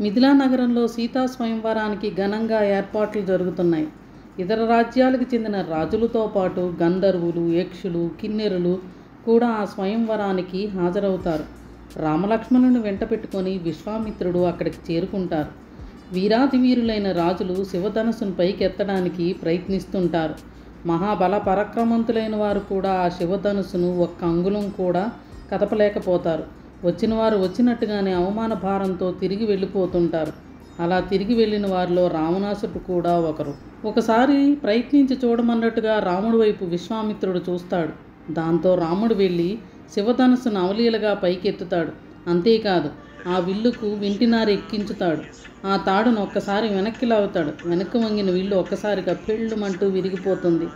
మిథిలా నగరంలో సీతా స్వయంవరానికి ఘనంగా ఏర్పాట్లు జరుగుతున్నాయి. ఇతర రాజ్యాలకు చెందిన రాజులతో పాటు గంధర్వులు, యక్షులు, కిన్నెరులు కూడా ఆ స్వయంవరానికి హాజరవుతారు. రామలక్ష్మణుని వెంట పెట్టుకొని విశ్వామిత్రుడు అక్కడికి చేరుకుంటారు. వీరాతి వీరులైన రాజులు శివధనుస్సును పైకెత్తడానికి ప్రయత్నిస్తుంటారు. మహాబల పరాక్రమంతులైన వారు కూడా ఆ శివధనుస్సును ఒక్క అంగుళం కూడా కదపలేకపోతారు. వచ్చిన వారు వచ్చినట్టుగానే అవమాన భారంతో తిరిగి వెళ్ళిపోతుంటారు. అలా తిరిగి వెళ్ళిన వారిలో రావణాసురుడు కూడా ఒకరు. ఒకసారి ప్రయత్నించి చూడమన్నట్టుగా రాముడి వైపు విశ్వామిత్రుడు చూస్తాడు. దాంతో రాముడు వెళ్ళి శివధనుస్సును అవలీలగా పైకెత్తుతాడు. అంతేకాదు, ఆ విల్లుకు వింటినారు ఎక్కించుతాడు. ఆ తాడును ఒక్కసారి వెనక్కి లాగుతాడు. వెనక్కి వంగిన విల్లు ఒక్కసారిగా పెళ్ళుమంటూ విరిగిపోతుంది.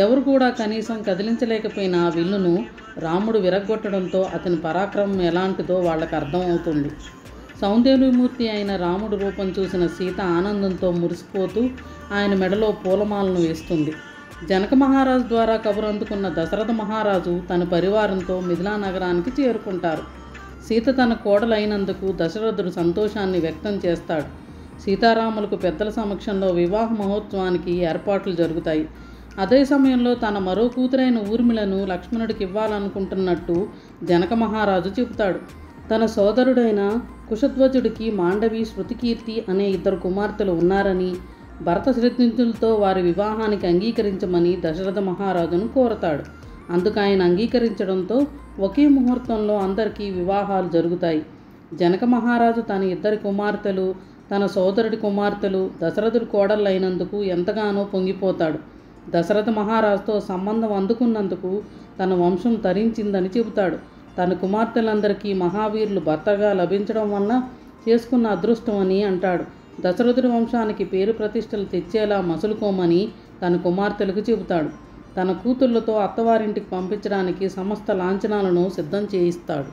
ఎవరు కూడా కనీసం కదిలించలేకపోయిన ఆ విల్లును రాముడు విరగ్గొట్టడంతో అతని పరాక్రమం ఎలాంటిదో వాళ్ళకు అర్థమవుతుంది. సౌందర్యమూర్తి అయిన రాముడు రూపం చూసిన సీత ఆనందంతో మురిసిపోతూ ఆయన మెడలో పూలమాలను వేస్తుంది. జనక మహారాజు ద్వారా కబురు అందుకున్న దశరథ మహారాజు తన పరివారంతో మిథిలా నగరానికి చేరుకుంటారు. సీత తన కోడలైనందుకు దశరథుడు సంతోషాన్ని వ్యక్తం చేస్తాడు. సీతారాములకు పెద్దల సమక్షంలో వివాహ మహోత్సవానికి ఏర్పాట్లు జరుగుతాయి. అదే సమయంలో తన మరో కూతురైన ఊర్మిళను లక్ష్మణుడికి ఇవ్వాలనుకుంటున్నట్టు జనక మహారాజు చెబుతాడు. తన సోదరుడైన కుశధ్వజుడికి మాండవి, శృతికీర్తి అనే ఇద్దరు కుమార్తెలు ఉన్నారని, భరత శ్రద్ధులతో వారి వివాహానికి అంగీకరించమని దశరథ మహారాజును కోరతాడు. అందుకు ఆయన అంగీకరించడంతో ఒకే ముహూర్తంలో అందరికీ వివాహాలు జరుగుతాయి. జనక మహారాజు తన ఇద్దరి కుమార్తెలు, తన సోదరుడి కుమార్తెలు దశరథుడి కోడళ్ళైనందుకు ఎంతగానో పొంగిపోతాడు. దశరథ మహారాజుతో సంబంధం అందుకున్నందుకు తన వంశం తరించిందని చెబుతాడు. తన కుమార్తెలందరికీ మహావీరులు భర్తగా లభించడం వల్ల చేసుకున్న అదృష్టం అని అంటాడు. దశరథుడి వంశానికి పేరు ప్రతిష్టలు తెచ్చేలా మసులుకోమని తన కుమార్తెలకు చెబుతాడు. తన కూతుళ్లతో అత్తవారింటికి పంపించడానికి సమస్త లాంఛనాలను సిద్ధం చేయిస్తాడు.